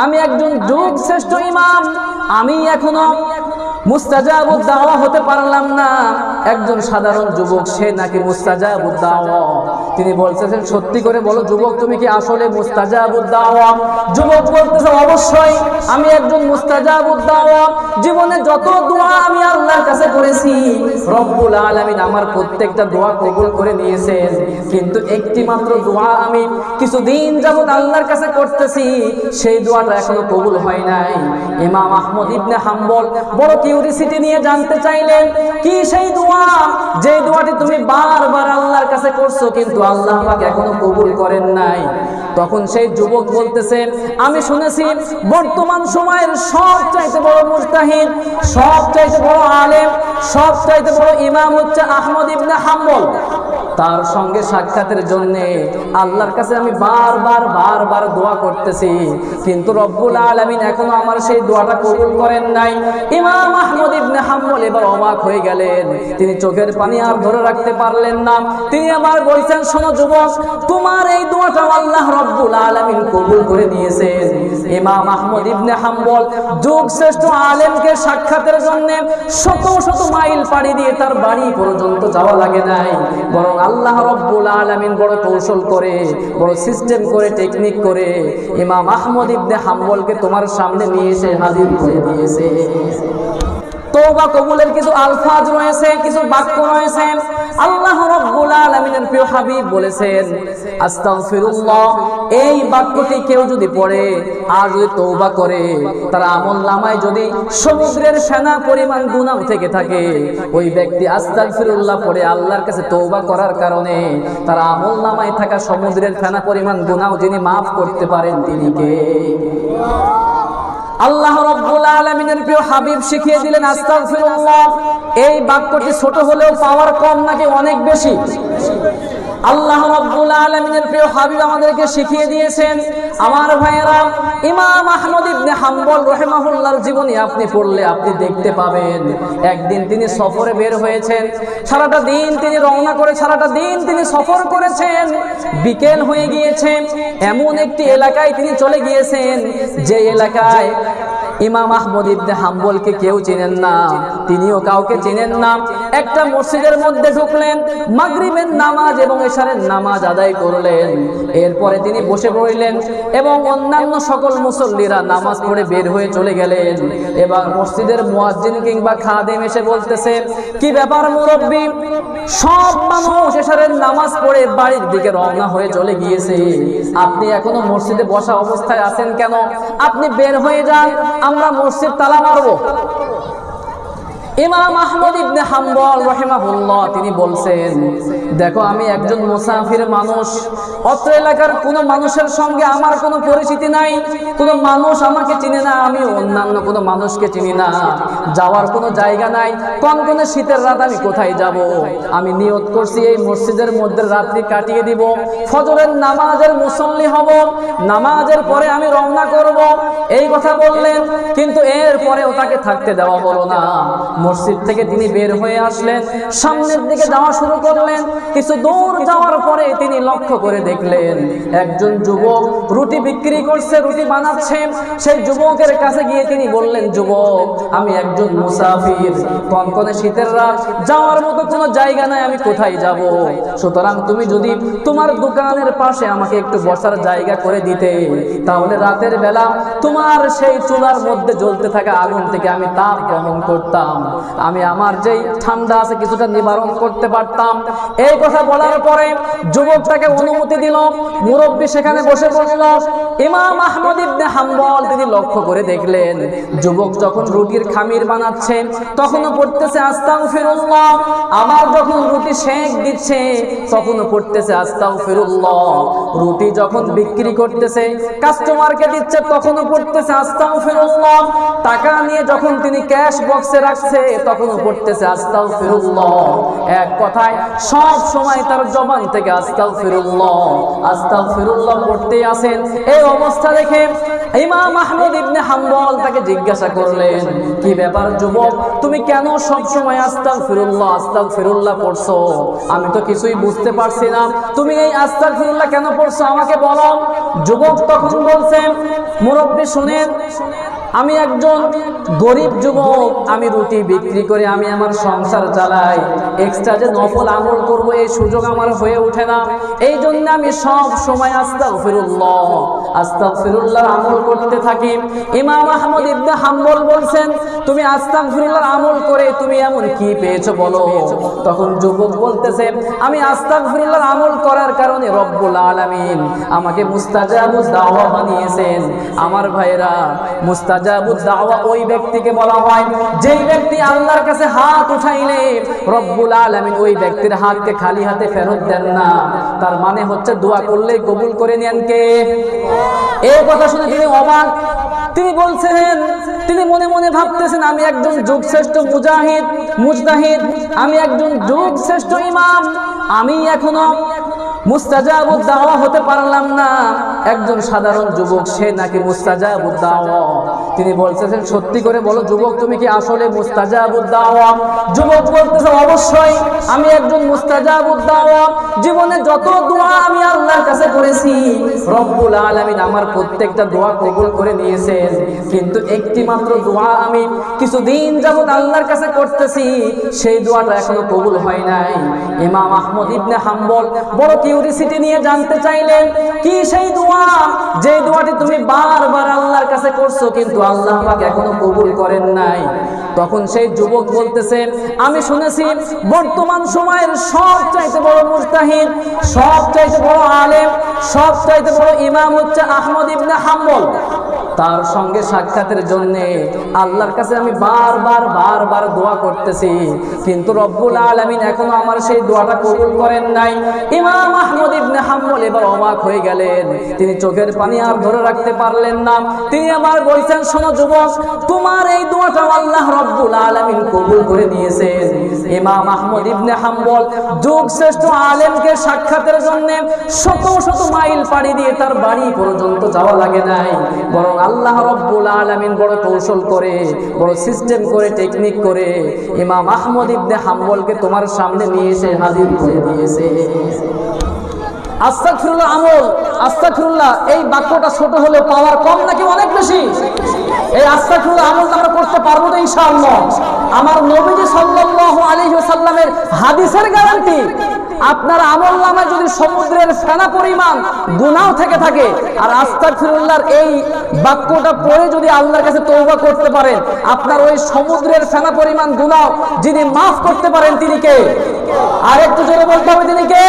আমি একজন যুগ শ্রেষ্ঠ ইমাম, আমি এখনো মুস্তাজাবুদ দাওয়া হতে পারলাম না। একজন সাধারণ যুবক, সে নাকি মুস্তাজাবুদ দাওয়া। তিনি বলতেছেন, সত্যি করে বলো যুবক, তুমি কি আসলে মুস্তাজাবুদ দাওয়া? যুবক বলতেছে, অবশ্যই আমি একজন মুস্তাজাবুদ দাওয়া। জীবনে যত দোয়া আমি আল্লাহর কাছে করেছি, রব্বুল আলামিন আমার প্রত্যেকটা দোয়া কবুল করে নিয়েছেন। কিন্তু একটি মাত্র দোয়া আমি কিছুদিন যাবত আল্লাহর কাছে করতেছি, সেই দোয়াটা এখনো কবুল হয় নাই। ইমাম আহমদ ইবনে হাম্বল বড় কিউরিসিটি নিয়ে জানতে চাইলেন, কি সেই দোয়া, যে দোয়াটি তুমি বারবার আল্লাহর কাছে করছো কিন্তু আল্লাহ পাক এখনো কবুল করেন নাই? তখন সেই যুবক বলতেছে, আমি শুনেছি বর্তমান সময়ের সবচাইতে বড় মুজতাহিদ, সবচাইতে বড় আলেম, সবচাইতে বড় ইমাম হচ্ছে আহমদ ইবনে হাম্বল। তার সঙ্গে সাক্ষাতের জন্য আল্লাহর কাছে আমি বারবার দোয়া করতেছি, কিন্তু রব্বুল আলামিন এখনো আমার সেই দোয়াটা কবুল করেন নাই। ইমাম আহমদ ইবনে হাম্বল এবার অবাক হয়ে গেলেন, তিনি চোখের পানি আর ধরে রাখতে পারলেন না। তিনি আবার বলছেন, শোনো যুবক, তোমার এই দোয়াটা আল্লাহ রব্বুল আলামিন কবুল করে নিয়েছেন। ইমাম আহমদ ইবনে হাম্বল যুগ শ্রেষ্ঠ আলেমকে সাক্ষাতের জন্য শত শত মাইল পাড়ি দিয়ে তার বাড়ি পর্যন্ত যাওয়া লাগে নাই, বরং আল্লাহ রব্বুল আলামিন বড় কৌশল করে, বড় সিস্টেম করে, টেকনিক করে ইমাম আহমদ ইবনে হাম্বলকে তোমার সামনে নিয়ে এসে হাজির করে দিয়েছে। তওবা কবুলের কিছু আলফাজ রয়েছে, কিছু বাক্য রয়েছে। আল্লাহ রাব্বুল আলামিনের প্রিয় হাবিব বলেছেন, আস্তাগফিরুল্লাহ। এই বাক্যটি কেউ যদি পড়ে আর যদি তওবা করে, তার আমলনামায় যদি সমুদ্রের ফেনা পরিমাণ গুনাহ থেকে থাকে, ওই ব্যক্তি আস্তাগফিরুল্লাহ পড়ে আল্লাহর কাছে তওবা করার কারণে তার আমলনামায় থাকা সমুদ্রের ফেনা পরিমাণ গুনাহ যিনি মাফ করতে পারেন, তিনি কে? আল্লাহ রাব্বুল আলামিনের প্রিয় হাবিব শিখিয়ে দিলেন আস্তাগফিরুল্লাহ। এই বাক্যটি ছোট হলেও পাওয়ার কম নাকি অনেক বেশি? আল্লাহ রাব্বুল আলামিনের প্রিয় হাবিব আমাদেরকে শিখিয়ে দিয়েছেন। আমার ভাইয়েরা, ইমাম আহমদ ইবনে হাম্বল রাহিমাহুল্লাহর জীবনী আপনি পড়লে আপনি দেখতে পাবেন, একদিন তিনি সফরে বের হয়েছেন। সারাটা দিন তিনি রওনা করে, সারাটা দিন তিনি সফর করেছেন। বিকেল হয়ে গিয়েছে, এমন একটি এলাকায় তিনি চলে গিয়েছেন যে এলাকায় ইমাম আহমদ ইবনে হাম্বলকে কেউ চেনেন না, তিনিও কাউকে চেনেন না। একটা মসজিদের মধ্যে ঢুকলেন, মাগরিবের নামাজ এবং এশারের নামাজ আদায় করলেন। এরপরে তিনি বসে পড়লেন এবং অন্যান্য সকল মুসল্লিরা নামাজ পড়ে বের হয়ে চলে গেলেন। এবার মসজিদের মুয়াজ্জিন কিংবা খাদেম এসে বলতেছে, কি ব্যাপার মুরব্বি, সব মানুষ এশারের নামাজ পড়ে বাড়ির দিকে রওনা হয়ে চলে গিয়েছে, আপনি এখনো মসজিদে বসা অবস্থায় আছেন কেন? আপনি বের হয়ে যান, আমরা মসজিদ তালা মারবো। ইমাম আহমদ ইবনে হাম্বল রাহিমাহুল্লাহ তিনি বলছেন, দেখো আমি একজন মুসাফির মানুষ, অত্র এলাকার কোনো মানুষের সঙ্গে আমার কোনো পরিচিতি নাই, কোনো মানুষ আমাকে চিনে না, আমি অন্যান্য কোনো মানুষকে চিনি না, যাওয়ার কোনো জায়গা নাই। কনকনে শীতের রাত আমি কোথায় যাব? আমি নিয়ত করছি এই মসজিদের মধ্যে রাত্রি কাটিয়ে দিব, ফজরের নামাজের মুসল্লি হব, নামাজের পরে আমি রওনা করব। এই কথা বললেন, কিন্তু এরপরেও তাকে থাকতে দেওয়া হলো না। মসজিদ থেকে তিনি বের হয়ে আসলেন, সামনের দিকে যাওয়া শুরু করলেন। কিছু দূর যাওয়ার পরে তিনি লক্ষ্য করে দেখলেন একজন যুবক রুটি বিক্রি করছে, রুটি বানাচ্ছে। সেই যুবকের কাছে গিয়ে তিনি বললেন, যুবক, আমি একজন মুসাফির, কনকনে শীতের রাত, যাওয়ার মতো কোনো জায়গা নাই, আমি কোথায় যাব? সুতরাং তুমি যদি তোমার দোকানের পাশে আমাকে একটু বসার জায়গা করে দিতে, তাহলে রাতের বেলা তোমার সেই চুলার মধ্যে জ্বলতে থাকা আগুন থেকে আমি তাপ গ্রহণ করতাম, আমি আমার যেই ঠান্ডা আছে কিছুটা নিবারণ করতে পারতাম। এই কথা বলার পরে যুবকটাকে অনুমতি দিল, মুরব্বী সেখানে বসে পড়ল। ইমাম আহমদ ইবনে হাম্বল তিনি লক্ষ্য করে দেখলেন, যুবক যখন রুটির খামির বানাচ্ছে তখনও পড়তেছে আস্তাগফিরুল্লাহ, আবার যখন রুটি সেঁক দিচ্ছে তখনও পড়তেছে আস্তাগফিরুল্লাহ, রুটি যখন বিক্রি করতেছে কাস্টমারকে দিচ্ছে তখনও পড়তেছে পড়তেছে আস্তাগফিরুল্লাহ, টাকা নিয়ে যখন তিনি ক্যাশ বক্সে রাখছে তখনও পড়তেছে আস্তাগফিরুল্লাহ। এক কথায় সব সময় তার জবান থেকে আস্তাগফিরুল্লাহ আস্তাগফিরুল্লাহ পড়তেই আছেন। এই অবস্থা দেখে ইমাম আহমদ ইবনে হাম্বল তাকে জিজ্ঞাসা করলেন, কি ব্যাপার যুবক, তুমি কেন সব সময় আস্তাগফিরুল্লাহ আস্তাগফিরুল্লাহ পড়ছো? আমি তো কিছুই বুঝতে পারছি না, তুমি এই আস্তাগফিরুল্লাহ কেন পড়ছো আমাকে বলো। যুবক তখন বলছেন, মুরব্বী শুনেন, আমি একজন গরিব যুবক, আমি রুটি বিক্রি করে আমি আমার সংসার চালাই, এক্সট্রা যে নফল আমল করব এই সুযোগ আমার হয়ে ওঠে না, এই জন্য আমি সব সময় আস্তাগফিরুল্লাহ আস্তাগফিরুল্লাহর আমল করতে থাকি। ইমাম আহমদ ইবনে হাম্বল বলছেন, তুমি আস্তাগফিরুল্লাহর আমল করে তুমি এমন কি পেয়েছো বলো। তখন যুবক বলতেছে, আমি আস্তাগফিরুল্লাহর আমল করার কারণে রব্বুল আলামিন আমাকে মুস্তাজাবুদ দাওয়া বানিয়েছেন। আমার ভাইরা, মুস্তাজাবুদ দাওয়া ওই ব্যক্তিকে বলা হয় যেই ব্যক্তি আল্লাহর কাছে হাত উঠাইলে রব্বুল আলামিন ওই ব্যক্তির হাতকে খালি হাতে ফেরত দেন না। তার মানে হচ্ছে দোয়া করলেই কবুল করে নেন কে? এই কথা শুনে তিনি অবাক। তিনি বলছেন, তিনি মনে মনে ভাবতেছেন, আমি একজন যুগশ্রেষ্ঠ মুজতাহিদ, আমি একজন যুগশ্রেষ্ঠ ইমাম, আমি এখনো মুস্তাজাবুদ দাওয়া হতে পারলাম না। একজন সাধারণ যুবক, সে নাকি মুস্তাজাবুদ দাওয়া। তিনি বলতেছেন, সত্যি করে বলো যুবক, তুমি কি আসলে মুস্তাজাবুদ দাওয়া? যুবক বলতেছে, অবশ্যই আমি একজন মুস্তাজাবুদ দাওয়া। জীবনে যত দোয়া আমি আল্লাহর কাছে করেছি রব্বুল আলামিন আমার প্রত্যেকটা দোয়া কবুল করে নিয়েছেন, কিন্তু একটি মাত্র দোয়া আমি কিছুদিন যাবত আল্লাহর কাছে করতেছি, সেই দোয়াটা এখনো কবুল হয় নাই। ইমাম আহমদ ইবনে হাম্বল বড় কিউরিসিটি নিয়ে জানতে চাইলেন, কি সেই দোয়া যে দোয়াটি তুমি বারবার আল্লাহর কাছে করছো কিন্তু আল্লাহ পাক এখনো কবুল করেন নাই। তখন সেই যুবক বলতেছে, আমি শুনেছি বর্তমান সময়ের সবচাইতে বড় মুজতাহিদ, সবচাইতে বড় আলেম, সবচাইতে বড় ইমাম হচ্ছে আহমদ ইবনে হাম্বল। তার সঙ্গে সাক্ষাতের জন্য আল্লাহর কাছে আমি বারবার দোয়া করতেছি, কিন্তু রব্বুল আলামিন এখনো আমার সেই দোয়াটা কবুল করেন নাই। ইমাম আহমদ ইবনে হাম্বল এবার অবাক হয়ে গেলেন, তিনি চোখের পানি আর ধরে রাখতে পারলেন না। তিনি আবার বলছেন, শোনো যুবক, তোমার এই দোয়াটা আল্লাহ রব্বুল আলামিন কবুল করে নিয়েছেন। ইমাম আহমদ ইবনে হাম্বল যুগশ্রেষ্ঠ আলেমকে সাক্ষাতের জন্য শত শত মাইল পাড়ি দিয়ে তার বাড়ি পর্যন্ত যাওয়া লাগে নাই, বরং আল্লাহ রব্বুল আলামিন বড় কৌশল করে, বড় সিস্টেম করে, টেকনিক করে ইমাম আহমদ ইবনে হাম্বলকে তোমার সামনে নিয়ে এসে হাজির করে দিয়েছে। আস্তাগফিরুল্লাহ আমল, আস্তাগফিরুল্লাহ এই বাক্যটা ছোট হলেও পাওয়ার কম নাকি অনেক বেশি? এই আস্তাগফিরুল্লাহ আমলটা আমরা করতে পারবো তো ইনশাআল্লাহ। আমার নবীজি সাল্লাল্লাহু আলাইহি ওয়াসাল্লামের হাদিসের গ্যারান্টি, আপনার আমল নামায় যদি সমুদ্রের ফেনা পরিমাণ গুনাহ থেকে থাকে আর আস্তাগফিরুল্লাহর এই বাক্যটা পড়ে যদি আল্লাহর কাছে তওবা করতে পারেন, আপনার ওই সমুদ্রের ফেনা পরিমাণ গুনাহ যিনি মাফ করতে পারেন তিনি কে? আর একটু জোরে বলতে হবে, তিনি কে?